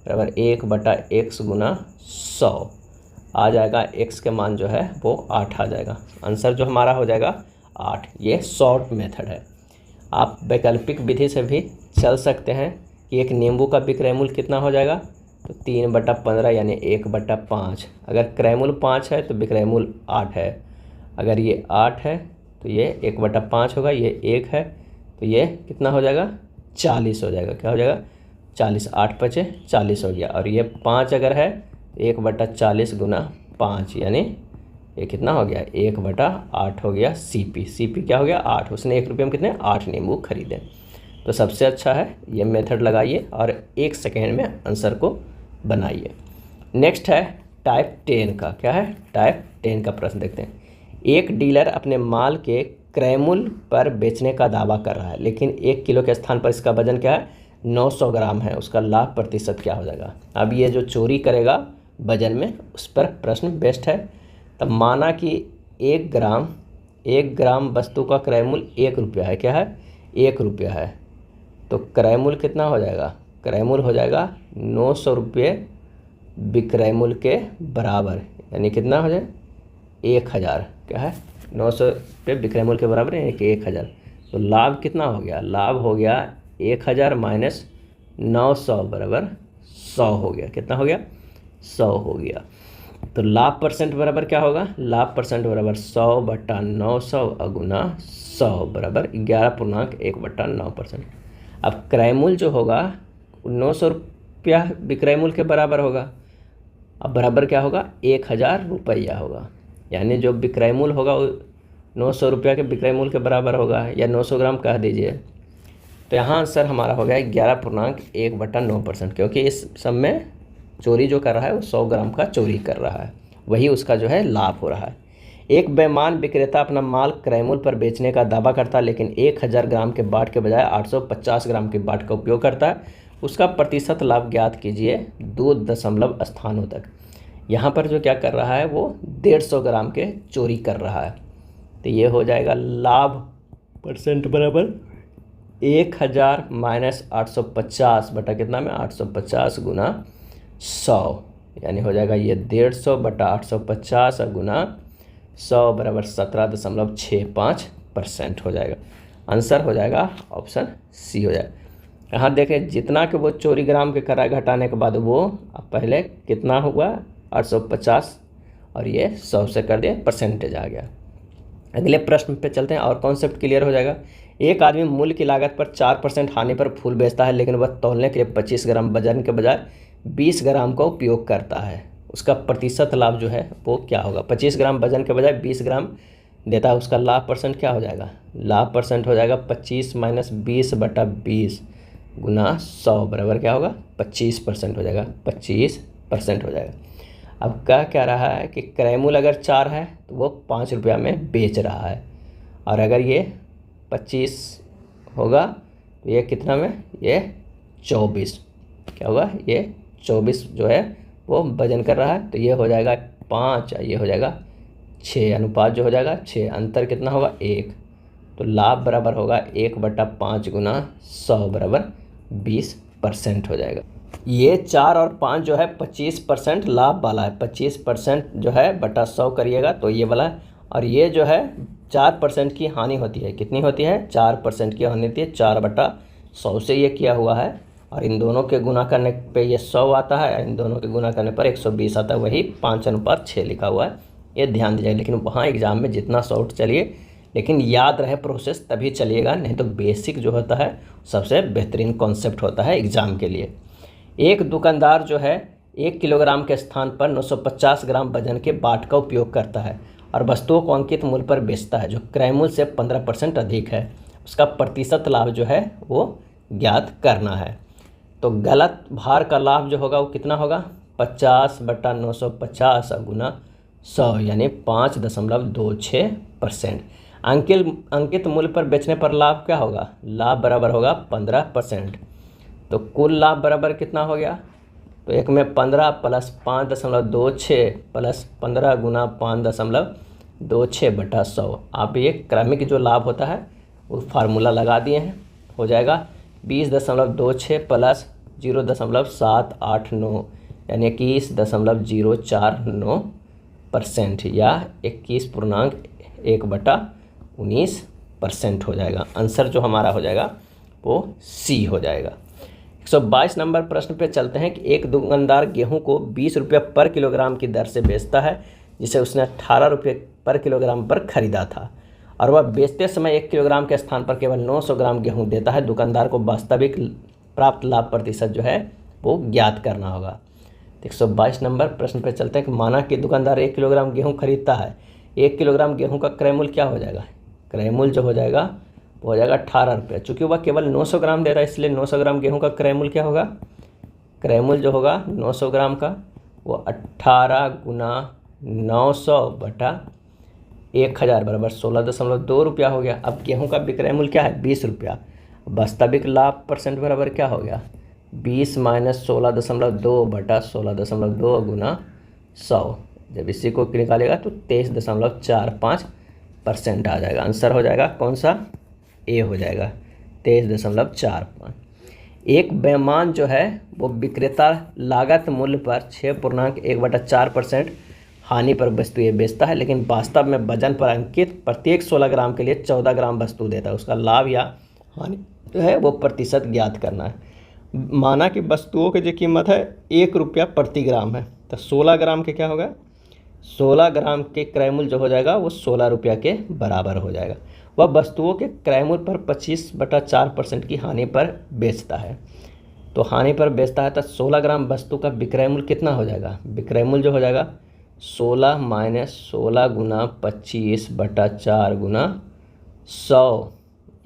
बराबर 1 बटा x गुना 100, आ जाएगा x के मान जो है वो 8 आ जाएगा। आंसर जो हमारा हो जाएगा 8। ये शॉर्ट मेथड है। आप वैकल्पिक विधि से भी चल सकते हैं कि एक नींबू का विक्रय मूल्य कितना हो जाएगा, तो 3 बटा 15 यानी 1 बटा 5। अगर क्रय मूल्य 5 है तो विक्रय मूल्य 8 है। अगर ये 8 है तो ये 1 बटा 5 होगा, ये 1 है तो ये कितना हो जाएगा 40 हो जाएगा। क्या हो जाएगा 40, 8 बचे 40 हो गया। और ये 5 अगर है 1 बटा 40 गुना 5 यानी ये कितना हो गया 1 बटा 8 हो गया। CP क्या हो गया 8। उसने 1 रुपये में कितने 8 नींबू खरीदे। तो सबसे अच्छा है ये मेथड लगाइए और 1 सेकेंड में आंसर को बनाइए। नेक्स्ट है टाइप 10 का। क्या है टाइप 10 का प्रश्न देखते हैं। एक डीलर अपने माल के क्रय मूल्य पर बेचने का दावा कर रहा है, लेकिन 1 किलो के स्थान पर इसका वजन क्या है 900 ग्राम है। उसका लाभ प्रतिशत क्या हो जाएगा। अब ये जो चोरी करेगा वजन में उस पर प्रश्न बेस्ट है। तब माना कि 1 ग्राम वस्तु का क्रय मूल्य 1 रुपया है। क्या है 1 रुपया है, तो क्रय मूल्य कितना हो जाएगा, क्रय मूल्य हो जाएगा 900 रुपये विक्रय मूल्य के बराबर, यानी कितना हो जाए 1000। क्या है 900 रुपये विक्रय मूल्य के बराबर यानी कि 1000। तो लाभ कितना हो गया, लाभ हो गया 1000 माइनस 900 बराबर 100 हो गया। कितना हो गया 100 हो गया। तो लाभ परसेंट बराबर क्या होगा, लाभ परसेंट बराबर 100 बटा 900 गुना 100 बराबर 11.1/9%। अब क्रय मूल्य जो होगा 900 रुपया विक्रय मूल्य के बराबर होगा। अब बराबर क्या होगा 1000 रुपया होगा, यानी जो विक्रय मूल्य होगा वो 900 रुपया के विक्रय मूल्य के बराबर होगा, या 900 ग्राम कह दीजिए। तो यहाँ आंसर हमारा हो गया 11.1/9%, क्योंकि इस सब में चोरी जो कर रहा है वो 100 ग्राम का चोरी कर रहा है, वही उसका जो है लाभ हो रहा है। एक बेईमान विक्रेता अपना माल क्रय मूल्य पर बेचने का दावा करता है, लेकिन 1000 ग्राम के बाट के बजाय 850 ग्राम के बाट का उपयोग करता है। उसका प्रतिशत लाभ ज्ञात कीजिए 2 दशमलव स्थानों तक। यहाँ पर जो क्या कर रहा है वो 150 ग्राम के चोरी कर रहा है। तो ये हो जाएगा लाभ परसेंट बराबर 1000 माइनस 850 बटा कितना में 850 गुना 100, यानी हो जाएगा ये 150 बटा 850 गुना 100 बराबर 17.65% हो जाएगा। आंसर हो जाएगा ऑप्शन सी हो जाएगा। यहाँ देखें जितना कि वो चोरी ग्राम के करा घटाने के बाद वो अब पहले कितना हुआ 850 और ये 100 से कर दिया परसेंटेज आ गया। अगले प्रश्न पे चलते हैं और कॉन्सेप्ट क्लियर हो जाएगा। एक आदमी मूल्य की लागत पर 4% हानि पर फूल बेचता है, लेकिन वह तौलने के लिए 25 ग्राम वजन के बजाय 20 ग्राम का उपयोग करता है। उसका प्रतिशत लाभ जो है वो क्या होगा? 25 ग्राम वजन के बजाय 20 ग्राम देता है, उसका लाभ परसेंट क्या हो जाएगा? लाभ परसेंट हो जाएगा 25 माइनस 20 बटा 20 गुना 100 बराबर क्या होगा? 25% हो जाएगा, 25% हो जाएगा। अब क्या रहा है कि क्रय मूल्य अगर 4 है तो वो 5 रुपया में बेच रहा है, और अगर ये 25 होगा तो ये कितना में? ये 24 क्या होगा? ये 24 जो है वो वजन कर रहा है, तो ये हो जाएगा 5, ये हो जाएगा 6, अनुपात जो हो जाएगा 6, अंतर कितना होगा? 1। तो लाभ बराबर होगा 1/5 गुना 100 बराबर 20% हो जाएगा। ये 4 और 5 जो है 25% लाभ वाला है, 25% जो है बटा 100 करिएगा तो ये वाला है, और ये जो है 4% की हानि होती है। कितनी होती है? 4% की हानि होती है, 4/100 से ये किया हुआ है, और इन दोनों के गुना करने पे ये 100 आता है, इन दोनों के गुना करने पर 120 आता है, वही 5:6 लिखा हुआ है, ये ध्यान दीजिएगा। लेकिन वहाँ एग्ज़ाम में जितना शॉर्ट चलिए लेकिन याद रहे प्रोसेस तभी चलिएगा, नहीं तो बेसिक जो होता है सबसे बेहतरीन कॉन्सेप्ट होता है एग्ज़ाम के लिए। एक दुकानदार जो है 1 किलोग्राम के स्थान पर 950 ग्राम वजन के बाट का उपयोग करता है और वस्तुओं को अंकित मूल्य पर बेचता है जो क्रय मूल्य से 15% अधिक है। उसका प्रतिशत लाभ जो है वो ज्ञात करना है। तो गलत भार का लाभ जो होगा वो कितना होगा? 50/950 गुना 100 यानी 5.26%। अंकित मूल्य पर बेचने पर लाभ क्या होगा? लाभ बराबर होगा 15%। तो कुल लाभ बराबर कितना हो गया? तो एक में 15 प्लस 5.26 प्लस 15 गुना 5.26 बटा 100। आप ये क्रमिक जो लाभ होता है वो फार्मूला लगा दिए हैं, हो जाएगा 20.26 प्लस 0.789 यानी 21.049% या 21.1/19% हो जाएगा। आंसर जो हमारा हो जाएगा वो सी हो जाएगा। 122 नंबर प्रश्न पे चलते हैं कि एक दुकानदार गेहूं को 20 रुपये पर किलोग्राम की दर से बेचता है, जिसे उसने 18 रुपये पर किलोग्राम पर खरीदा था, और वह बेचते समय 1 किलोग्राम के स्थान पर केवल 900 ग्राम गेहूं देता है। दुकानदार को वास्तविक प्राप्त लाभ प्रतिशत जो है वो ज्ञात करना होगा। 122 नंबर प्रश्न पर चलते हैं कि माना कि दुकानदार 1 किलोग्राम गेहूँ खरीदता है। 1 किलोग्राम गेहूँ का क्रय मूल्य क्या हो जाएगा? क्रय मूल्य जो हो जाएगा वो हो जाएगा 18 रुपये। चूँकि वह केवल 900 ग्राम दे रहा है इसलिए 900 ग्राम गेहूँ का क्रय मूल्य क्या होगा? क्रय मूल्य जो होगा 900 ग्राम का वो 18 गुना 900 बटा 1000 बराबर 16.2 रुपया हो गया। अब गेहूँ का विक्रय मूल्य क्या है? 20 रुपया। वास्तविक लाभ परसेंट बराबर क्या हो गया? 20 माइनस 16.2 बटा 16.2 गुना 100। जब इसी को निकालेगा तो 23.45% आ जाएगा। आंसर हो जाएगा कौन सा? ए हो जाएगा 23.45। एक बेईमान जो है वो विक्रेता लागत मूल्य पर 6.1/4% हानि पर वस्तुएं बेचता है, लेकिन वास्तव में वजन पर अंकित प्रत्येक 16 ग्राम के लिए 14 ग्राम वस्तु देता है। उसका लाभ या हानि जो है वो प्रतिशत ज्ञात करना है। माना कि वस्तुओं की जो कीमत है 1 रुपया प्रति ग्राम है, तो 16 ग्राम के क्या होगा? 16 ग्राम के क्रय मूल्य जो हो जाएगा वो 16 रुपया के बराबर हो जाएगा। वह वस्तुओं के क्रय मूल्य पर 25/4% की हानि पर बेचता है। तो हानि पर बेचता है तो 16 ग्राम वस्तु का विक्रय मूल्य कितना हो जाएगा? विक्रय मूल्य जो हो जाएगा 16 माइनस 16 गुना 25/4 गुना 100,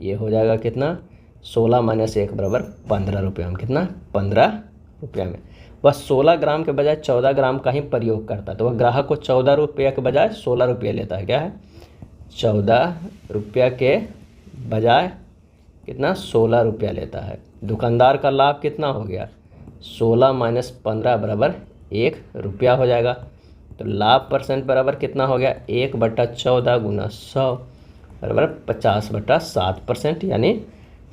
ये हो जाएगा कितना? 16 माइनस 1 बराबर 15 रुपये में। कितना? 15 रुपया में। वह 16 ग्राम के बजाय 14 ग्राम का ही प्रयोग करता है, तो वह ग्राहक को 14 रुपये के बजाय 16 रुपये लेता है। क्या है? 14 रुपया के बजाय कितना? 16 रुपया लेता है। दुकानदार का लाभ कितना हो गया? 16 माइनस 15 बराबर 1 रुपया हो जाएगा। तो लाभ परसेंट बराबर कितना हो गया, 1/14 गुना 100 बराबर 50/7%, यानी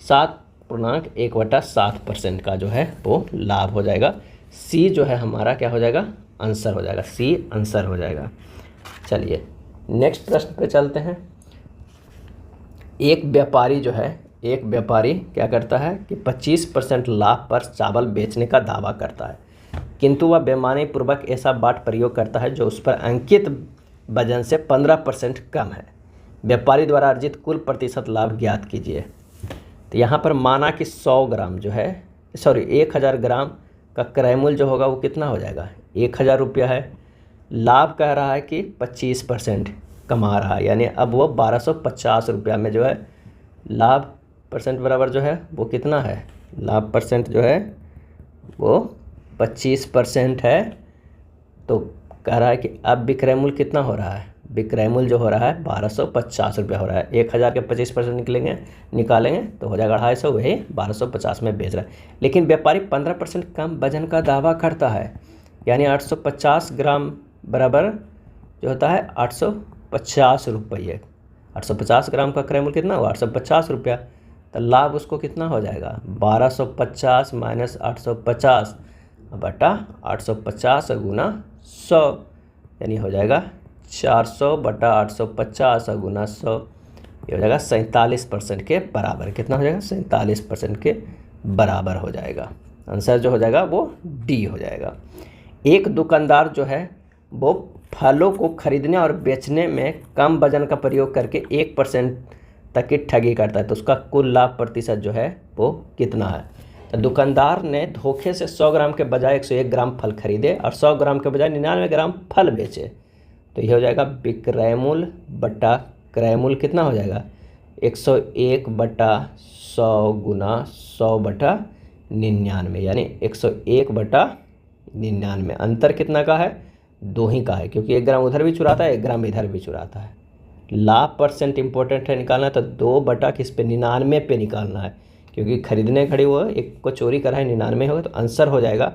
7.1/7% का जो है वो लाभ हो जाएगा। सी जो है हमारा क्या हो जाएगा, आंसर हो जाएगा, सी आंसर हो जाएगा। चलिए नेक्स्ट प्रश्न पे चलते हैं। एक व्यापारी क्या करता है कि 25% लाभ पर चावल बेचने का दावा करता है, किंतु वह बेईमानी पूर्वक ऐसा बाट प्रयोग करता है जो उस पर अंकित वजन से 15% कम है। व्यापारी द्वारा अर्जित कुल प्रतिशत लाभ ज्ञात कीजिए। तो यहाँ पर माना कि 100 ग्राम जो है 1000 ग्राम का क्रय मूल्य जो होगा वो कितना हो जाएगा, 1000 रुपया है। लाभ कह रहा है कि 25% कमा रहा है, यानी अब वो 1250 रुपया में जो है लाभ परसेंट बराबर जो है वो कितना है, लाभ परसेंट जो है वो 25% है। तो कह रहा है कि अब विक्रय मूल्य कितना हो रहा है, विक्रय मूल्य जो हो रहा है 1250 रुपया हो रहा है। 1000 के 25% निकालेंगे तो हो जाएगा 250, वही 1250 में बेच रहा है। लेकिन व्यापारी 15% कम वजन का दावा करता है, यानी 850 ग्राम बराबर जो होता है 850 रुपये। 850 ग्राम का क्रय मूल्य कितना हुआ, 850 रुपया। तो लाभ उसको कितना हो जाएगा, 1250 माइनस 850 बटा 850 गुना 100, यानी हो जाएगा 400 बटा 850 गुना 100, ये हो जाएगा 47% के बराबर। कितना हो जाएगा, 47% के बराबर हो जाएगा। आंसर जो हो जाएगा वो डी हो जाएगा। एक दुकानदार जो है वो फलों को खरीदने और बेचने में कम वजन का प्रयोग करके 1% तक की ठगी करता है, तो उसका कुल लाभ प्रतिशत जो है वो कितना है। तो दुकानदार ने धोखे से 100 ग्राम के बजाय 101 ग्राम फल खरीदे और 100 ग्राम के बजाय 99 ग्राम फल बेचे। तो ये हो जाएगा विक्रय मूल्य बटा क्रय मूल्य कितना हो जाएगा, 101 बटा 100 गुना 100 बटा 99, यानी 101 बटा 99। अंतर कितना का है, 2 ही का है, क्योंकि 1 ग्राम उधर भी चुराता है, 1 ग्राम इधर भी चुराता है। लाभ परसेंट इंपॉर्टेंट है निकालना, तो 2 बटा किस पे, 99 पे निकालना है, क्योंकि खरीदने खड़ी वो एक को चोरी करा है, 99 होगा। तो आंसर हो जाएगा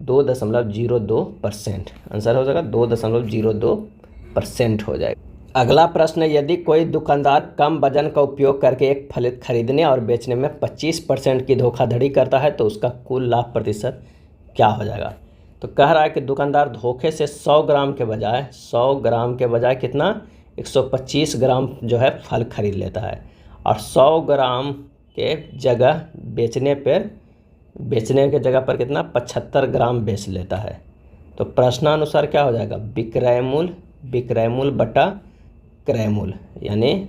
2.02%। आंसर हो जाएगा 2.02% हो जाएगा। अगला प्रश्न है, यदि कोई दुकानदार कम वजन का उपयोग करके एक फल खरीदने और बेचने में 25% की धोखाधड़ी करता है तो उसका कुल लाभ प्रतिशत क्या हो जाएगा। तो कह रहा है कि दुकानदार धोखे से 100 ग्राम के बजाय कितना, 125 ग्राम जो है फल खरीद लेता है और 100 ग्राम के जगह बेचने के जगह पर कितना, 75 ग्राम बेच लेता है। तो प्रश्नानुसार क्या हो जाएगा, विक्रय मूल्य बटा क्रय मूल्य, यानी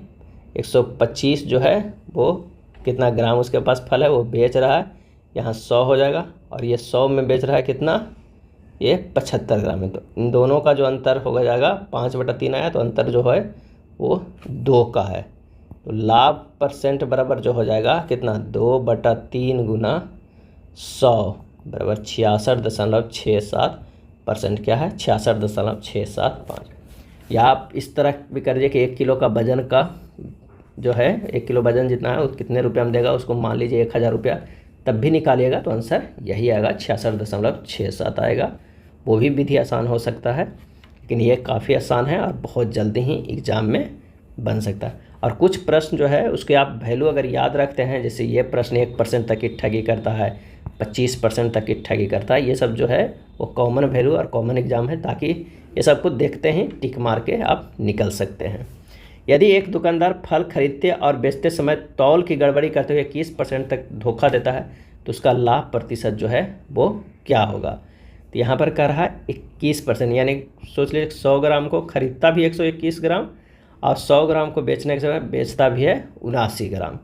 125 जो है वो कितना ग्राम उसके पास फल है वो बेच रहा है, यहाँ 100 हो जाएगा, और ये 100 में बेच रहा है कितना, ये 75 ग्राम है। तो इन दोनों का जो अंतर हो जाएगा 5/3 आया, तो अंतर जो है वो 2 का है। तो लाभ परसेंट बराबर जो हो जाएगा कितना, 2/3 गुना 100 बराबर 66.67%। क्या है, 66.675। या आप इस तरह भी करिए कि 1 किलो का वजन का जो है 1 किलो वजन जितना है वो कितने रुपये में देगा, उसको मान लीजिए 1000 रुपया, तब भी निकालिएगा तो आंसर यही आएगा, 66.67 आएगा। वो भी विधि आसान हो सकता है, लेकिन ये काफ़ी आसान है और बहुत जल्दी ही एग्ज़ाम में बन सकता है। और कुछ प्रश्न जो है उसके आप वैल्यू अगर याद रखते हैं, जैसे ये प्रश्न 1% तक की ठगी करता है, 25% तक की ठगी करता है, ये सब जो है वो कॉमन वैल्यू और कॉमन एग्जाम है, ताकि ये सब कुछ देखते ही टिक मार के आप निकल सकते हैं। यदि एक दुकानदार फल खरीदते और बेचते समय तौल की गड़बड़ी करते हुए 21% तक धोखा देता है तो उसका लाभ प्रतिशत जो है वो क्या होगा। तो यहाँ पर कह रहा है 21%, यानी सोच लीजिए 100 ग्राम को खरीदता भी 121 ग्राम और 100 ग्राम को बेचने के समय बेचता भी है 79 ग्राम।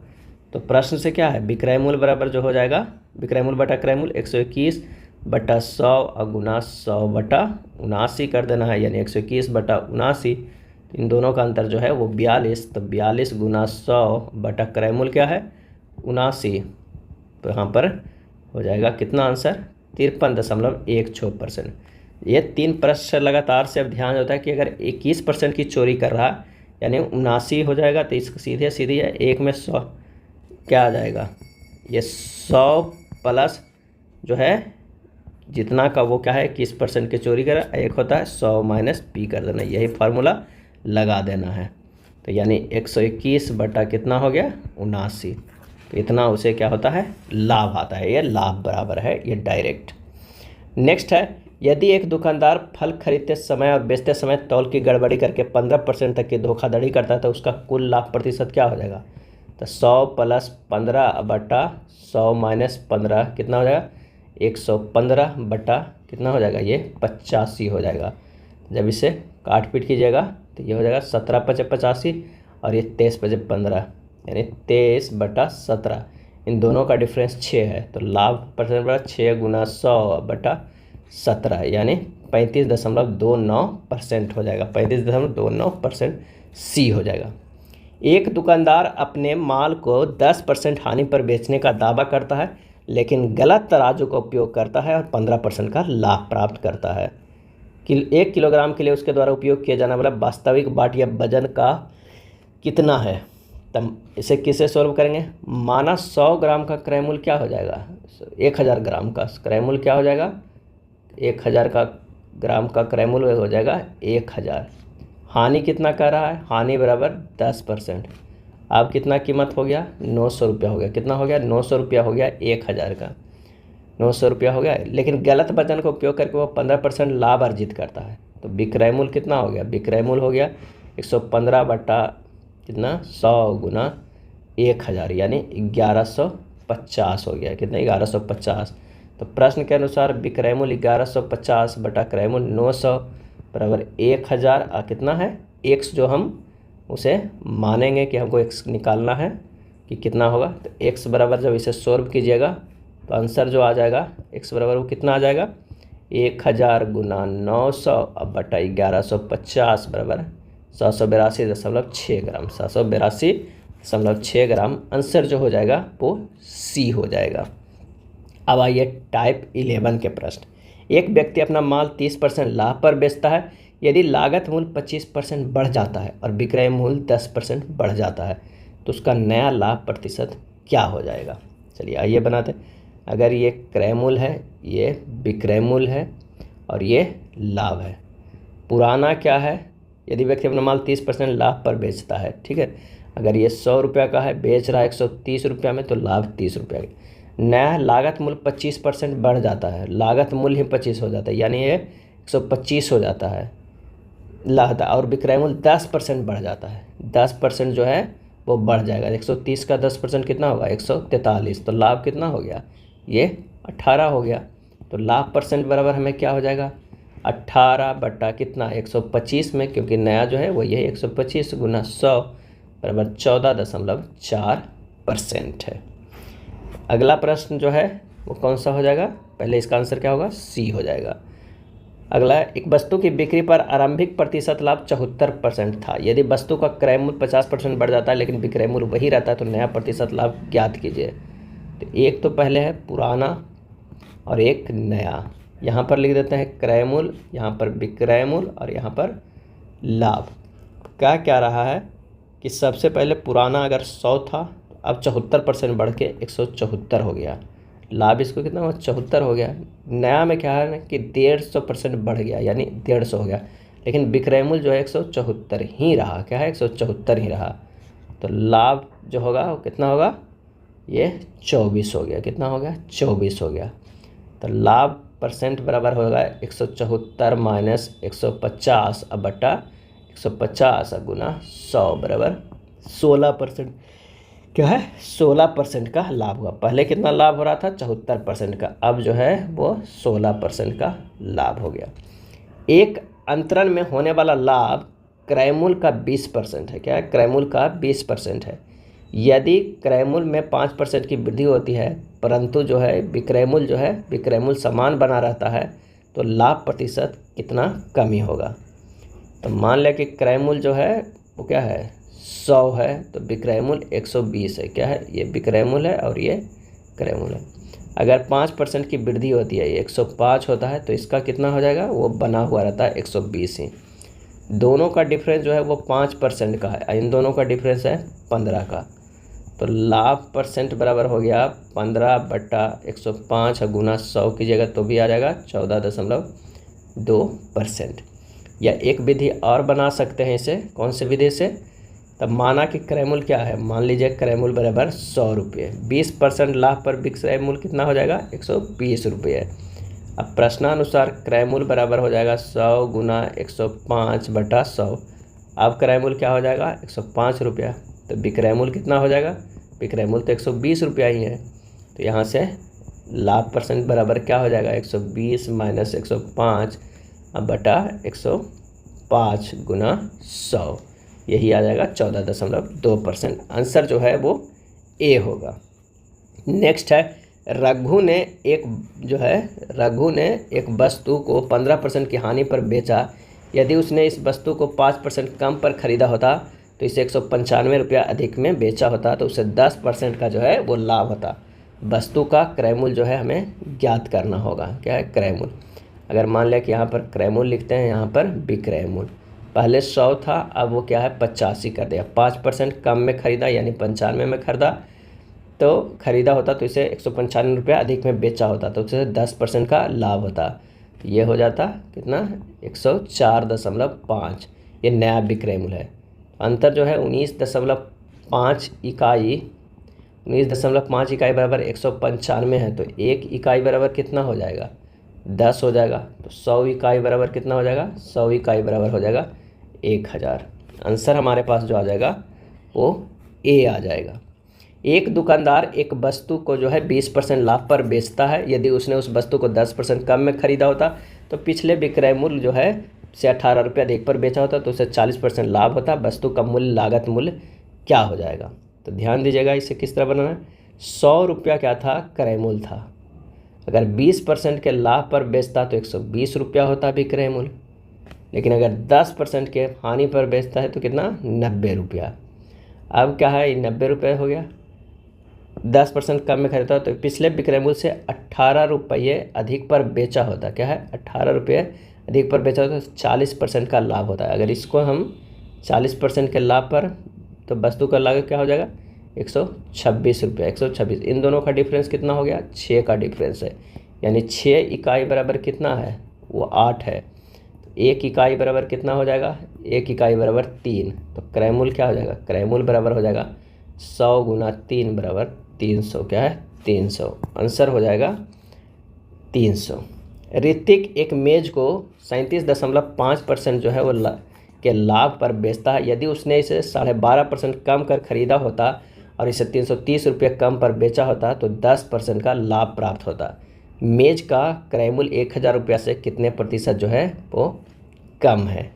तो प्रश्न से क्या है, विक्रय मूल्य बराबर जो हो जाएगा, विक्रय मूल्य बटा क्रय मूल्य 121 बटा 100 और गुना 100 बटा 79 कर देना है, यानी 121 बटा 79। इन दोनों का अंतर जो है वो 42, तो 42 गुना 100 बटा क्रय मूल्य क्या है 79। तो यहाँ पर हो जाएगा कितना आंसर, 53.16%। ये 3 प्रश्न लगातार से अब ध्यान होता है कि अगर 21% की चोरी कर रहा है यानी 79 हो जाएगा, तो इसको सीधे है 1 में 100 क्या आ जाएगा, ये 100 प्लस जो है जितना का वो क्या है, किस परसेंट की चोरी करा, एक होता है 100 माइनस पी कर देना, यही फार्मूला लगा देना है। तो यानी 121 बटा कितना हो गया, 79। तो इतना उसे क्या होता है, लाभ आता है। ये लाभ बराबर है, ये डायरेक्ट। नेक्स्ट है, यदि एक दुकानदार फल खरीदते समय और बेचते समय तौल की गड़बड़ी करके 15% तक की धोखाधड़ी करता है तो उसका कुल लाभ प्रतिशत क्या हो जाएगा। तो 100 प्लस 15 बटा 100 माइनस 15 कितना हो जाएगा, 115 बटा कितना हो जाएगा, ये 85 हो जाएगा। जब इसे काट पीट कीजिएगा तो ये हो जाएगा 17 पचे 85 और ये 23 पचे 15 यानी 23 बटा 17। इन दोनों का डिफरेंस 6 है। तो लाभ परसेंट बड़ा 6 गुना 100 बटा 17 यानी 35.29% हो जाएगा। 35.29% सी हो जाएगा। एक दुकानदार अपने माल को 10% हानि पर बेचने का दावा करता है लेकिन गलत तराजू का उपयोग करता है और 15% का लाभ प्राप्त करता है। 1 किलोग्राम के लिए उसके द्वारा उपयोग किया जाने वाला वास्तविक बाट या वजन का कितना है। तब इसे किसे सॉल्व करेंगे। माना 100 ग्राम का क्रय मूल्य क्या हो जाएगा, 1000 ग्राम का क्रय मूल्य क्या हो जाएगा, 1000 का ग्राम का क्रय मूल्य हो जाएगा 1000। हानि कितना कर रहा है, हानि बराबर 10%। अब कितना कीमत हो गया, 900 रुपया हो गया। कितना हो गया, 900 रुपया हो गया 1000 का, 900 रुपया हो गया। लेकिन गलत वजन का उपयोग करके वो 15% लाभ अर्जित करता है। तो विक्रय मूल्य कितना हो गया, विक्रय मूल्य हो गया 115 बटा कितना 100 गुना 1000 यानी 1150 हो गया। कितना, 1150। तो प्रश्न के अनुसार विक्रय मूल्य 1150 बटा क्रय मूल्य 900 बराबर 1000। कितना है, एक्स जो हम उसे मानेंगे कि हमको एक्स निकालना है कि कितना होगा। तो एक्स बराबर जब इसे सॉल्व कीजिएगा तो आंसर जो आ जाएगा एक्स बराबर वो कितना आ जाएगा, 1000 गुना 900 अब बटा 1150 बराबर 782.6 ग्राम। 782.6 ग्राम आंसर जो हो जाएगा वो सी हो जाएगा। अब आइए टाइप 11 के प्रश्न। एक व्यक्ति अपना माल 30% लाभ पर बेचता है। यदि लागत मूल्य 25% बढ़ जाता है और विक्रय मूल्य 10% बढ़ जाता है तो उसका नया लाभ प्रतिशत क्या हो जाएगा। चलिए आइए बनाते हैं। अगर ये क्रय मूल्य है, ये विक्रय मूल्य है और ये लाभ है। पुराना क्या है, यदि व्यक्ति अपना माल 30% लाभ पर बेचता है, ठीक है। अगर ये 100 रुपया का है, बेच रहा है 130 रुपया में, तो लाभ 30 रुपया का। नया लागत मूल्य 25% बढ़ जाता है, लागत मूल्य ही 25 हो जाता है यानी ये 125 हो जाता है लाभ। और विक्रय मूल्य 10% बढ़ जाता है, 10% जो है वो बढ़ जाएगा। 130 का 10% कितना होगा, 143। तो लाभ कितना हो गया, ये 18 हो गया। तो लाभ परसेंट बराबर हमें क्या हो जाएगा, 18 बटा कितना 125 में, क्योंकि नया जो है वो ये 125 गुना 100 बराबर 14.4% है। अगला प्रश्न जो है वो कौन सा हो जाएगा, पहले इसका आंसर क्या होगा, सी हो जाएगा। अगला, एक वस्तु की बिक्री पर आरंभिक प्रतिशत लाभ 74% था। यदि वस्तु का क्रय मूल्य 50% बढ़ जाता है लेकिन विक्रय मूल्य वही रहता है तो नया प्रतिशत लाभ ज्ञात कीजिए। तो एक तो पहले है पुराना और एक नया। यहाँ पर लिख देते हैं क्रय मूल्य, यहाँ पर विक्रय मूल्य और यहाँ पर लाभ। क्या रहा है कि सबसे पहले पुराना अगर 100 था, अब 74% बढ़ के 174 हो गया। लाभ इसको कितना हुआ, 74 हो गया। नया में क्या है ना कि 150% बढ़ गया यानी 150 हो गया, लेकिन विक्रय मूल्य जो है 174 ही रहा। क्या है, 174 ही रहा। तो लाभ जो होगा वो कितना होगा, ये 24 हो गया। कितना हो गया, 24 हो गया। तो लाभ परसेंट बराबर होगा 174 माइनस 150 अब बटा 150 गुना 100 बराबर 16%। क्या है, 16% का लाभ हुआ। पहले कितना लाभ हो रहा था, 74% का, अब जो है वो 16% का लाभ हो गया। एक अंतरण में होने वाला लाभ क्रय मूल्य का 20% है। क्या है, क्रय मूल्य का 20% है। यदि क्रय मूल्य में 5% की वृद्धि होती है परंतु जो है विक्रय मूल्य समान बना रहता है तो लाभ प्रतिशत कितना कमी होगा। तो मान लिया कि क्रय मूल्य जो है वो क्या है 100 है तो विक्रय मूल्य 120 है। क्या है, ये विक्रय मूल्य है और ये क्रय मूल्य है। अगर 5% की वृद्धि होती है, ये 105 होता है तो इसका कितना हो जाएगा, वो बना हुआ रहता है 120 ही। दोनों का डिफरेंस जो है वो 5% का है, इन दोनों का डिफरेंस है 15 का। तो लाभ परसेंट बराबर हो गया 15/105 गुना 100 कीजिएगा तो भी आ जाएगा 14.2%। या एक विधि और बना सकते हैं इसे, कौन सी विधि से? तब माना कि क्रय मूल्य क्या है, मान लीजिए क्रय मूल्य बराबर 100 रुपये, 20% लाभ पर विक्रय मूल्य कितना हो जाएगा 120 रुपये। अब प्रश्नानुसार क्रय मूल्य बराबर हो जाएगा 100 गुना 105/100। अब क्रय मूल्य क्या हो जाएगा 105 रुपया, तो विक्रय मूल्य कितना हो जाएगा, विक्रय मूल्य तो 120 रुपया ही है। तो यहाँ से लाभ परसेंट बराबर क्या हो जाएगा 120 माइनस 105 बटा 105 गुना 100, यही आ जाएगा 14.2%। आंसर जो है वो ए होगा। नेक्स्ट है रघु ने एक वस्तु को 15% की हानि पर बेचा। यदि उसने इस वस्तु को 5% कम पर खरीदा होता तो इसे 195 रुपया अधिक में बेचा होता तो उसे 10% का जो है वो लाभ होता। वस्तु का क्रय मूल्य जो है हमें ज्ञात करना होगा। क्या है क्रय मूल्य? अगर मान लिया कि यहाँ पर क्रय मूल्य लिखते हैं, यहाँ पर विक्रय मूल्य पहले 100 था, अब वो क्या है 85 कर दिया। 5% कम में खरीदा यानी 95 में खरीदा, तो खरीदा होता तो इसे 195 रुपया अधिक में बेचा होता तो उसे 10% का लाभ होता। तो ये हो जाता कितना 104.5। ये नया विक्रय मूल्य है। अंतर जो है 19.5 इकाई, 19.5 इकाई बराबर 195 है, तो 1 इकाई बराबर कितना हो जाएगा 10 हो जाएगा। तो 100 इकाई बराबर कितना हो जाएगा 100 इकाई बराबर हो जाएगा 1000। आंसर हमारे पास जो आ जाएगा वो ए आ जाएगा। एक दुकानदार एक वस्तु को जो है 20% लाभ पर बेचता है। यदि उसने उस वस्तु को 10% कम में खरीदा होता तो पिछले विक्रय मूल्य जो है से 18 रुपये अधिक पर बेचा होता तो उसे 40% लाभ होता। वस्तु का मूल्य लागत मूल्य क्या हो जाएगा? तो ध्यान दीजिएगा इसे किस तरह बनाना है। 100 रुपया क्या था क्रय मूल्य था। अगर 20% के लाभ पर बेचता तो 120 रुपया होता विक्रय मूल्य, लेकिन अगर 10% के हानि पर बेचता है तो कितना 90 रुपया। अब क्या है 90 रुपये हो गया, 10% कम में खरीदा तो पिछले विक्रय मूल्य से 18 रुपये अधिक पर बेचा होता। क्या है 18 रुपये अधिक पर बेचा होता तो 40% का लाभ होता है। अगर इसको हम 40% के लाभ पर, तो वस्तु का लागत क्या हो जाएगा 126 रुपया। 126, इन दोनों का डिफरेंस कितना हो गया 6 का डिफरेंस है, यानी 6 इकाई बराबर कितना है वो 8 है। तो 1 इकाई बराबर कितना हो जाएगा 1 इकाई बराबर 3। तो क्रय मूल्य क्या हो जाएगा, क्रय मूल्य बराबर हो जाएगा 100 गुना 3 बराबर 300। क्या है 300। आंसर हो जाएगा 300। ऋतिक एक मेज को 37.5% जो है वो के लाभ पर बेचता है। यदि उसने इसे 12.5% कम कर खरीदा होता और इसे 330 रुपये कम पर बेचा होता तो 10% का लाभ प्राप्त होता। मेज का क्रय मूल्य 1000 रुपया से कितने प्रतिशत जो है वो कम है?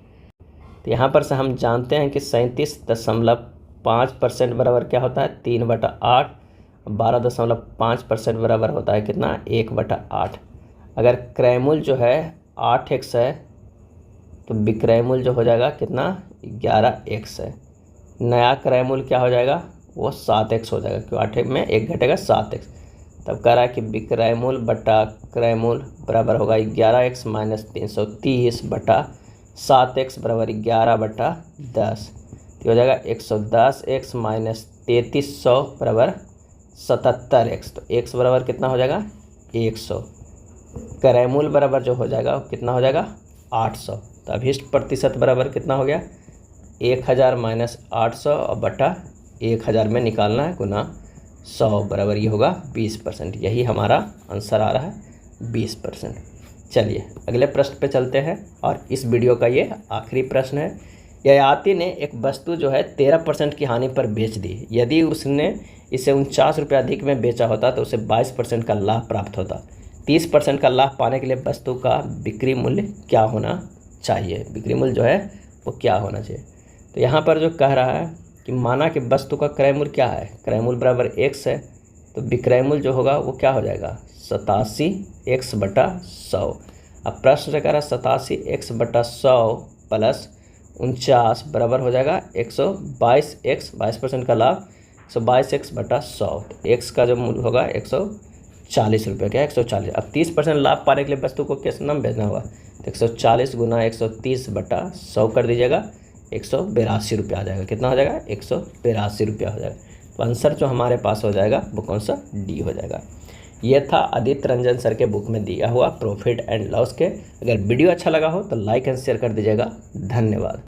तो यहाँ पर से हम जानते हैं कि 37.5% बराबर क्या होता है 3/8। 12.5% बराबर होता है कितना 1/8। अगर क्रय मूल्य जो है 8x है तो विक्रय मूल्य जो हो जाएगा कितना 11x है। नया क्रय मूल्य क्या हो जाएगा वो 7x हो जाएगा, क्यों 8 में 1 घटेगा 7x। तब कह रहा है कि विक्रय मूल्य बटा क्रय मूल्य बराबर होगा 11x माइनस 330 बटा 7x बराबर 11/10। हो जाएगा 110x माइनस 3300 बराबर 77x। तो x बराबर कितना हो जाएगा 100। क्रय मूल्य बराबर जो हो जाएगा कितना हो जाएगा 800। तो अभिष्ट प्रतिशत बराबर कितना हो गया 1000 माइनस 800 और बटा 1000 में निकालना है गुना 100 बराबर ये होगा 20%। यही हमारा आंसर आ रहा है 20%। चलिए अगले प्रश्न पे चलते हैं और इस वीडियो का ये आखिरी प्रश्न है। ययाति ने एक वस्तु जो है 13% की हानि पर बेच दी। यदि उसने इसे 49 रुपये अधिक में बेचा होता तो उसे 22% का लाभ प्राप्त होता। 30% का लाभ पाने के लिए वस्तु का बिक्री मूल्य क्या होना चाहिए? बिक्री मूल्य जो है वो क्या होना चाहिए? तो यहाँ पर जो कह रहा है कि माना कि वस्तु का क्रय मूल्य क्या है, क्रय मूल्य बराबर x है, तो विक्रय मूल्य जो होगा वो क्या हो जाएगा 87x/100। अब प्रश्न से कह रहा है 87x/100 प्लस 49 बराबर हो जाएगा 122x, 22% का लाभ 122x/100। x का जो मूल्य होगा 140 रुपये। क्या 140। अब 30% लाभ पाने के लिए वस्तु को कितना में बेचना होगा, तो 140 गुना 130/100 कर दीजिएगा 182 रुपया आ जाएगा। कितना हो जाएगा 182 रुपया हो जाएगा। तो आंसर जो हमारे पास हो जाएगा वो कौन सा, डी हो जाएगा। ये था आदित्य रंजन सर के बुक में दिया हुआ प्रॉफिट एंड लॉस के। अगर वीडियो अच्छा लगा हो तो लाइक एंड शेयर कर दीजिएगा। धन्यवाद।